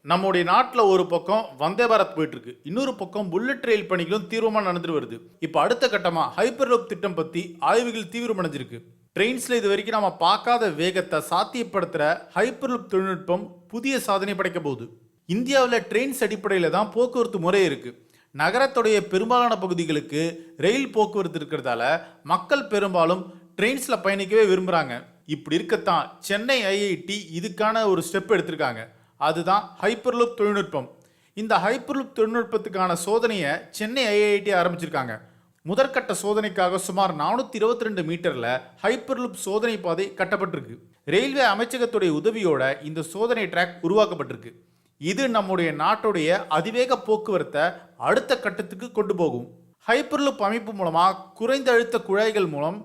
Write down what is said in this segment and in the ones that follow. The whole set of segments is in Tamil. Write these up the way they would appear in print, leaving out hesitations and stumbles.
நம்முடைய நாட்டில் ஒரு பக்கம் வந்தே பாரத் போயிட்டு இருக்கு, இன்னொரு பக்கம் புல்லட் ரயில் பணிகளும் தீவிரமாக நடந்துட்டு வருது. இப்போ அடுத்த கட்டமா ஹைப்பர் லூப் திட்டம் பத்தி ஆய்வுகள் தீவிரமடைஞ்சிருக்கு. ட்ரெயின்ஸ்ல இது வரைக்கும் நாம பார்க்காத வேகத்தை சாத்தியப்படுத்துற ஹைப்பர் லூப் தொழில்நுட்பம் புதிய சாதனை படைக்க போகுது. இந்தியாவில் ட்ரெயின்ஸ் அடிப்படையில் தான் போக்குவரத்து முறை இருக்கு. நகரத்துடைய பெரும்பாலான பகுதிகளுக்கு ரயில் போக்குவரத்து இருக்கிறதால மக்கள் பெரும்பாலும் ட்ரெயின்ஸ்ல பயணிக்கவே விரும்புறாங்க. இப்படி இருக்கத்தான் சென்னை ஐஐடி இதுக்கான ஒரு ஸ்டெப் எடுத்திருக்காங்க. அதுதான் ஹைப்பர்லூப் தொழில்நுட்பம். இந்த ஹைப்பர்லூப் தொழில்நுட்பத்துக்கான சோதனையை சென்னை ஐஐடி ஆரம்பிச்சிருக்காங்க. முதற்கட்ட சோதனைக்காக சுமார் 422 மீட்டர்ல ஹைப்பர்லூப் சோதனை பாதை கட்டப்பட்டிருக்கு. ரயில்வே அமைச்சகத்துடைய உதவியோட இந்த சோதனை ட்ராக் உருவாக்கப்பட்டிருக்கு. இது நம்முடைய நாட்டுடைய அதிவேக போக்குவரத்தை அடுத்த கட்டத்துக்கு கொண்டு போகும். ஹைப்பர்லூப் அமைப்பு மூலமா குறைந்த அழுத்த குழாய்கள் மூலம்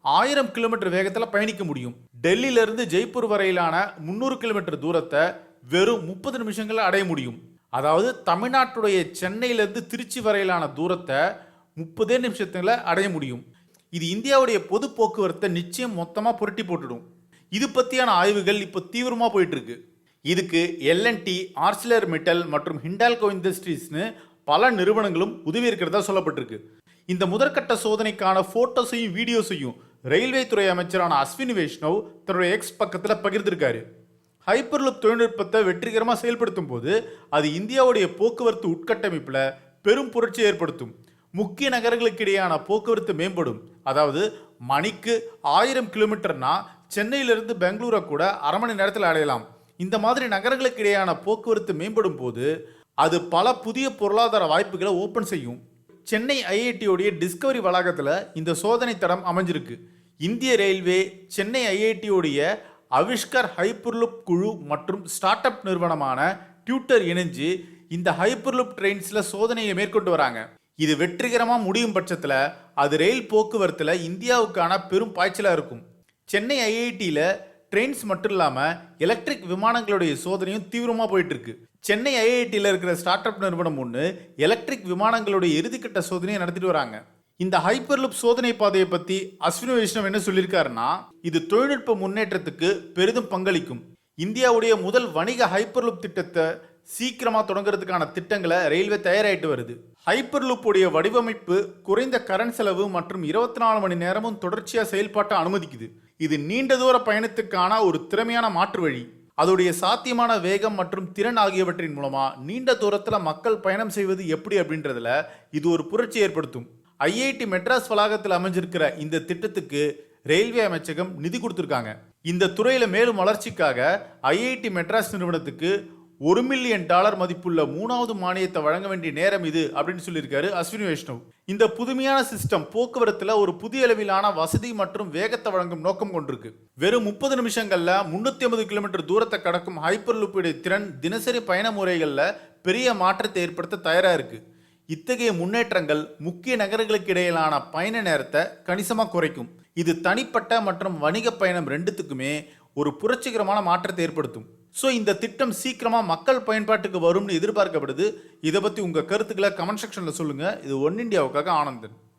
1000 கிலோமீட்டர் வேகத்தில் பயணிக்க முடியும். டெல்லியிலிருந்து ஜெய்ப்பூர் வரையிலான 300 கிலோமீட்டர் தூரத்தை வெறும் 30 நிமிஷங்களில் அடைய முடியும். அதாவது தமிழ்நாட்டுடைய சென்னையிலிருந்து திருச்சி வரையிலான தூரத்தை 30 நிமிஷத்துல அடைய முடியும். இது இந்தியாவுடைய பொது போக்குவரத்தை நிச்சயம் மொத்தமாக புரட்டி போட்டுடும். இது பற்றியான ஆய்வுகள் இப்போ தீவிரமாக போயிட்டு இருக்கு. இதுக்கு எல்என்டி, ஆர்சிலர் மெட்டல் மற்றும் ஹிண்டால்கோ இண்டஸ்ட்ரீஸ்னு பல நிறுவனங்களும் உதவி இருக்கிறதா சொல்லப்பட்டிருக்கு. இந்த முதற்கட்ட சோதனைக்கான போட்டோஸையும் வீடியோஸையும் ரயில்வே துறை அமைச்சரான அஸ்வினி வைஷ்ணவ் தன்னுடைய எக்ஸ் பக்கத்தில் பகிர்ந்திருக்காரு. ஹைப்பர்லூப் தொழில்நுட்பத்தை வெற்றிகரமாக செயல்படுத்தும் போது அது இந்தியாவுடைய போக்குவரத்து உட்கட்டமைப்பில் பெரும் புரட்சி ஏற்படுத்தும். முக்கிய நகரங்களுக்கு இடையான போக்குவரத்து மேம்படும். அதாவது மணிக்கு 1000 கிலோமீட்டர்னா சென்னையிலிருந்து பெங்களூரை கூட அரை மணி நேரத்தில் அடையலாம். இந்த மாதிரி நகரங்களுக்கு இடையான போக்குவரத்து மேம்படும் போது அது பல புதிய பொருளாதார வாய்ப்புகளை ஓப்பன் செய்யும். சென்னை ஐஐடியோடைய டிஸ்கவரி வளாகத்தில் இந்த சோதனை தடம் அமைஞ்சிருக்கு. இந்திய ரயில்வே, சென்னை ஐஐடியோடைய அவிஷ்கர் ஹைப்பர்லூப் குழு மற்றும் ஸ்டார்ட் அப் நிறுவனமான டியூட்டர் இணைஞ்சு இந்த ஹைப்பர்லூப் ட்ரெயின்ஸில் சோதனையை மேற்கொண்டு வராங்க. இது வெற்றிகரமாக முடியும் பட்சத்தில் அது ரயில் போக்குவரத்தில் இந்தியாவுக்கான பெரும் பாய்ச்சலாக இருக்கும். சென்னை ஐஐடியில் ட்ரெயின்ஸ் மட்டும் இல்லாமல் எலக்ட்ரிக் விமானங்களுடைய சோதனையும் தீவிரமாக போயிட்டு இருக்கு. சென்னை ஐஐடியில் இருக்கிற ஸ்டார்ட் அப் நிறுவனம் ஒன்று எலக்ட்ரிக் விமானங்களுடைய இறுதிக்கட்ட சோதனையை நடத்திட்டு வராங்க. இந்த ஹைப்பர்லூப் சோதனை பாதையை பற்றி அஸ்வினி வைஷ்ணவ் என்ன சொல்லியிருக்காருன்னா, இது தொழில்நுட்ப முன்னேற்றத்துக்கு பெரிதும் பங்களிக்கும். இந்தியாவுடைய முதல் வணிக ஹைப்பர்லூப் திட்டத்தை சீக்கிரமாக தொடங்குறதுக்கான திட்டங்களை ரயில்வே தயாராகிட்டு வருது. ஹைப்பர்லூப்புடைய வடிவமைப்பு குறைந்த கரண்ட் செலவு மற்றும் 24 மணி நேரமும் தொடர்ச்சியாக செயல்பாட்டை அனுமதிக்குது. இது நீண்ட தூர பயணத்துக்கான ஒரு திறமையான மாற்று வழி. அதோடைய சாத்தியமான வேகம் மற்றும் திறன் ஆகியவற்றின் மூலமா நீண்ட தூரத்தில் மக்கள் பயணம் செய்வது எப்படி அப்படின்றதுல இது ஒரு புரட்சி ஏற்படுத்தும். ஐஐடி மெட்ராஸ் வளாகத்தில் அமைஞ்சிருக்கிற இந்த திட்டத்துக்கு ரயில்வே அமைச்சகம் நிதி கொடுத்துருக்காங்க. இந்த துறையில மேலும் வளர்ச்சிக்காக ஐஐடி மெட்ராஸ் நிறுவனத்துக்கு $1 மில்லியன் மதிப்புள்ள 3வது மானியத்தை வழங்க வேண்டிய நேரம் இது அப்படின்னு சொல்லியிருக்காரு அஸ்வினி வைஷ்ணவ். இந்த புதுமையான சிஸ்டம் போக்குவரத்துல ஒரு புதிய அளவிலான வசதி மற்றும் வேகத்தை வழங்கும் நோக்கம் கொண்டிருக்கு. வெறும் 30 நிமிஷங்கள்ல 350 கிலோமீட்டர் தூரத்தை கடக்கும் ஹைப்பர் லூப்புடைய திறன் தினசரி பயண முறைகள்ல பெரிய மாற்றத்தை ஏற்படுத்த தயாரா இருக்கு. இத்தகைய முன்னேற்றங்கள் முக்கிய நகரங்களுக்கு இடையிலான பயண நேரத்தை கணிசமாக குறைக்கும். இது தனிப்பட்ட மற்றும் வணிக பயணம் ரெண்டுத்துக்குமே ஒரு புரட்சிகரமான மாற்றத்தை ஏற்படுத்தும். ஸோ இந்த திட்டம் சீக்கிரமாக மக்கள் பயன்பாட்டுக்கு வரும்னு எதிர்பார்க்கப்படுது. இதை பற்றி உங்கள் கருத்துக்களை கமெண்ட் செக்ஷனில் சொல்லுங்கள். இது ஒன் இண்டியாவுக்காக ஆனந்தன்.